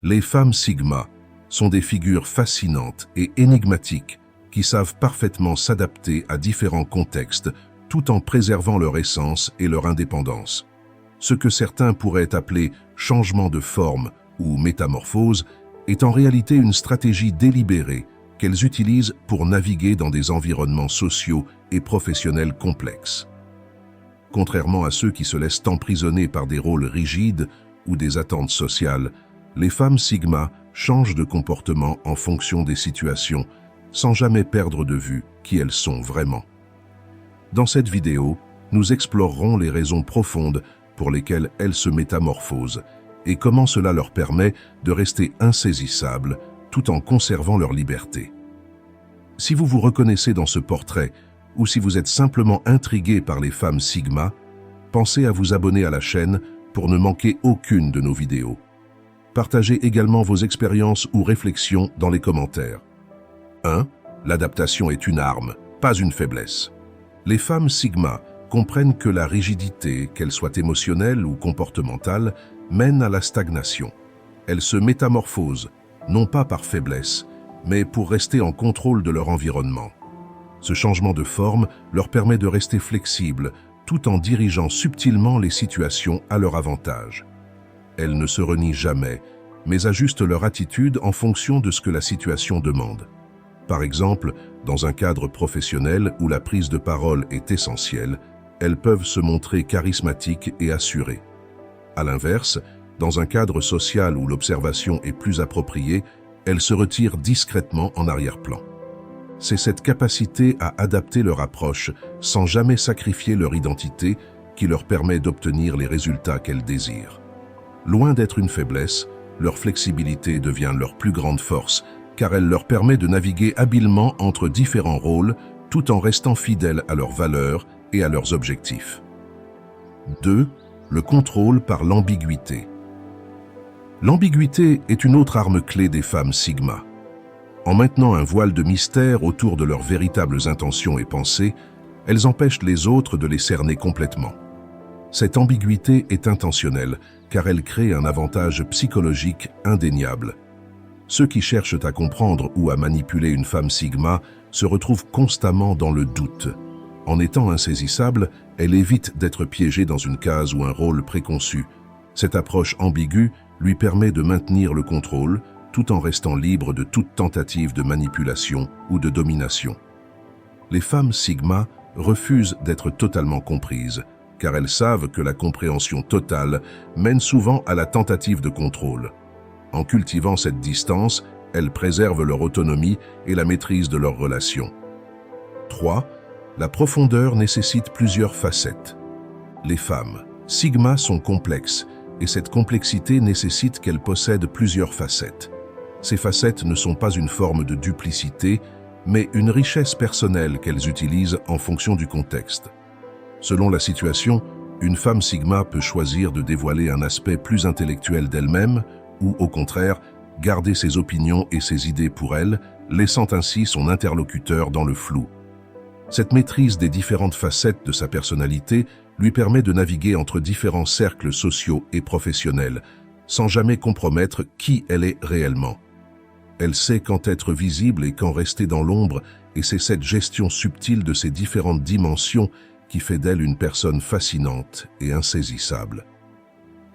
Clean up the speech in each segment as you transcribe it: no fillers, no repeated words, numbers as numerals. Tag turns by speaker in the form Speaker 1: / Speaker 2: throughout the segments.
Speaker 1: Les femmes Sigma sont des figures fascinantes et énigmatiques qui savent parfaitement s'adapter à différents contextes tout en préservant leur essence et leur indépendance. Ce que certains pourraient appeler changement de forme ou métamorphose est en réalité une stratégie délibérée qu'elles utilisent pour naviguer dans des environnements sociaux et professionnels complexes. Contrairement à ceux qui se laissent emprisonner par des rôles rigides ou des attentes sociales, les femmes Sigma changent de comportement en fonction des situations, sans jamais perdre de vue qui elles sont vraiment. Dans cette vidéo, nous explorerons les raisons profondes pour lesquelles elles se métamorphosent et comment cela leur permet de rester insaisissables tout en conservant leur liberté. Si vous vous reconnaissez dans ce portrait ou si vous êtes simplement intrigué par les femmes Sigma, pensez à vous abonner à la chaîne pour ne manquer aucune de nos vidéos. Partagez également vos expériences ou réflexions dans les commentaires. 1. L'adaptation est une arme, pas une faiblesse. Les femmes Sigma comprennent que la rigidité, qu'elle soit émotionnelle ou comportementale, mène à la stagnation. Elles se métamorphosent, non pas par faiblesse, mais pour rester en contrôle de leur environnement. Ce changement de forme leur permet de rester flexibles, tout en dirigeant subtilement les situations à leur avantage. Elles ne se renient jamais, mais ajustent leur attitude en fonction de ce que la situation demande. Par exemple, dans un cadre professionnel où la prise de parole est essentielle, elles peuvent se montrer charismatiques et assurées. À l'inverse, dans un cadre social où l'observation est plus appropriée, elles se retirent discrètement en arrière-plan. C'est cette capacité à adapter leur approche sans jamais sacrifier leur identité qui leur permet d'obtenir les résultats qu'elles désirent. Loin d'être une faiblesse, leur flexibilité devient leur plus grande force car elle leur permet de naviguer habilement entre différents rôles tout en restant fidèles à leurs valeurs et à leurs objectifs. 2. Le contrôle par l'ambiguïté. L'ambiguïté est une autre arme clé des femmes Sigma. En maintenant un voile de mystère autour de leurs véritables intentions et pensées, elles empêchent les autres de les cerner complètement. Cette ambiguïté est intentionnelle car elle crée un avantage psychologique indéniable. Ceux qui cherchent à comprendre ou à manipuler une femme Sigma se retrouvent constamment dans le doute. En étant insaisissable, elle évite d'être piégée dans une case ou un rôle préconçu. Cette approche ambiguë lui permet de maintenir le contrôle tout en restant libre de toute tentative de manipulation ou de domination. Les femmes Sigma refusent d'être totalement comprises, car elles savent que la compréhension totale mène souvent à la tentative de contrôle. En cultivant cette distance, elles préservent leur autonomie et la maîtrise de leurs relations. 3. La profondeur nécessite plusieurs facettes. Les femmes Sigma sont complexes, et cette complexité nécessite qu'elles possèdent plusieurs facettes. Ces facettes ne sont pas une forme de duplicité, mais une richesse personnelle qu'elles utilisent en fonction du contexte. Selon la situation, une femme Sigma peut choisir de dévoiler un aspect plus intellectuel d'elle-même ou, au contraire, garder ses opinions et ses idées pour elle, laissant ainsi son interlocuteur dans le flou. Cette maîtrise des différentes facettes de sa personnalité lui permet de naviguer entre différents cercles sociaux et professionnels, sans jamais compromettre qui elle est réellement. Elle sait quand être visible et quand rester dans l'ombre, et c'est cette gestion subtile de ces différentes dimensions qui fait d'elle une personne fascinante et insaisissable.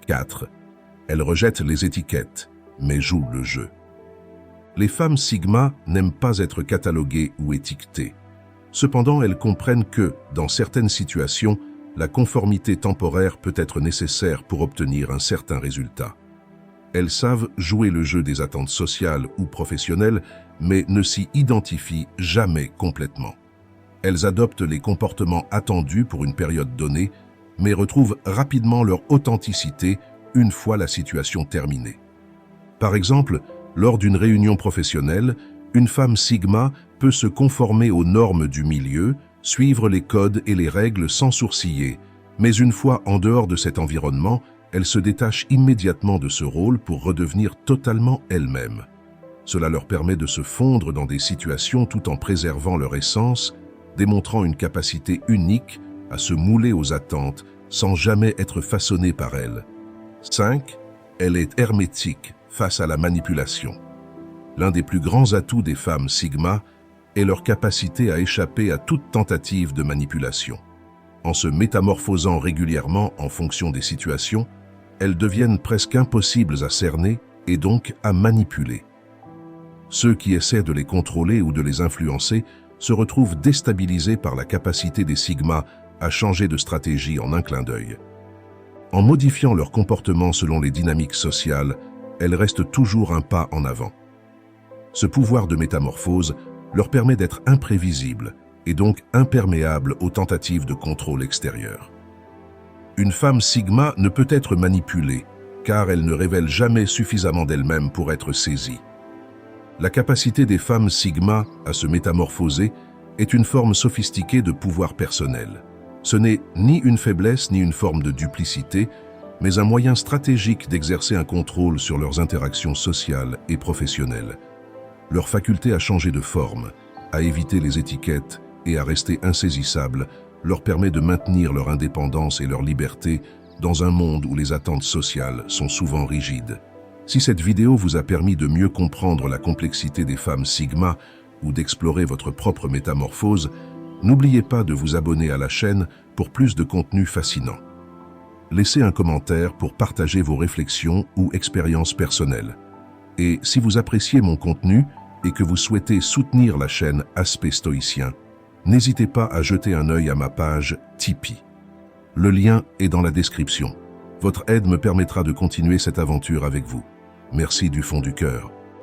Speaker 1: 4. Elle rejette les étiquettes, mais joue le jeu. Les femmes Sigma n'aiment pas être cataloguées ou étiquetées. Cependant, elles comprennent que, dans certaines situations, la conformité temporaire peut être nécessaire pour obtenir un certain résultat. Elles savent jouer le jeu des attentes sociales ou professionnelles, mais ne s'y identifient jamais complètement. Elles adoptent les comportements attendus pour une période donnée, mais retrouvent rapidement leur authenticité une fois la situation terminée. Par exemple, lors d'une réunion professionnelle, une femme Sigma peut se conformer aux normes du milieu, suivre les codes et les règles sans sourciller, mais une fois en dehors de cet environnement, elle se détache immédiatement de ce rôle pour redevenir totalement elle-même. Cela leur permet de se fondre dans des situations tout en préservant leur essence, démontrant une capacité unique à se mouler aux attentes sans jamais être façonnée par elles. 5. Elle est hermétique face à la manipulation. L'un des plus grands atouts des femmes Sigma est leur capacité à échapper à toute tentative de manipulation. En se métamorphosant régulièrement en fonction des situations, elles deviennent presque impossibles à cerner et donc à manipuler. Ceux qui essaient de les contrôler ou de les influencer se retrouvent déstabilisés par la capacité des Sigma à changer de stratégie en un clin d'œil. En modifiant leur comportement selon les dynamiques sociales, elles restent toujours un pas en avant. Ce pouvoir de métamorphose leur permet d'être imprévisibles et donc imperméables aux tentatives de contrôle extérieur. Une femme Sigma ne peut être manipulée, car elle ne révèle jamais suffisamment d'elle-même pour être saisie. La capacité des femmes Sigma à se métamorphoser est une forme sophistiquée de pouvoir personnel. Ce n'est ni une faiblesse ni une forme de duplicité, mais un moyen stratégique d'exercer un contrôle sur leurs interactions sociales et professionnelles. Leur faculté à changer de forme, à éviter les étiquettes et à rester insaisissables leur permet de maintenir leur indépendance et leur liberté dans un monde où les attentes sociales sont souvent rigides. Si cette vidéo vous a permis de mieux comprendre la complexité des femmes Sigma ou d'explorer votre propre métamorphose, n'oubliez pas de vous abonner à la chaîne pour plus de contenu fascinant. Laissez un commentaire pour partager vos réflexions ou expériences personnelles. Et si vous appréciez mon contenu et que vous souhaitez soutenir la chaîne Aspect Stoïcien, n'hésitez pas à jeter un œil à ma page Tipeee. Le lien est dans la description. Votre aide me permettra de continuer cette aventure avec vous. Merci du fond du cœur.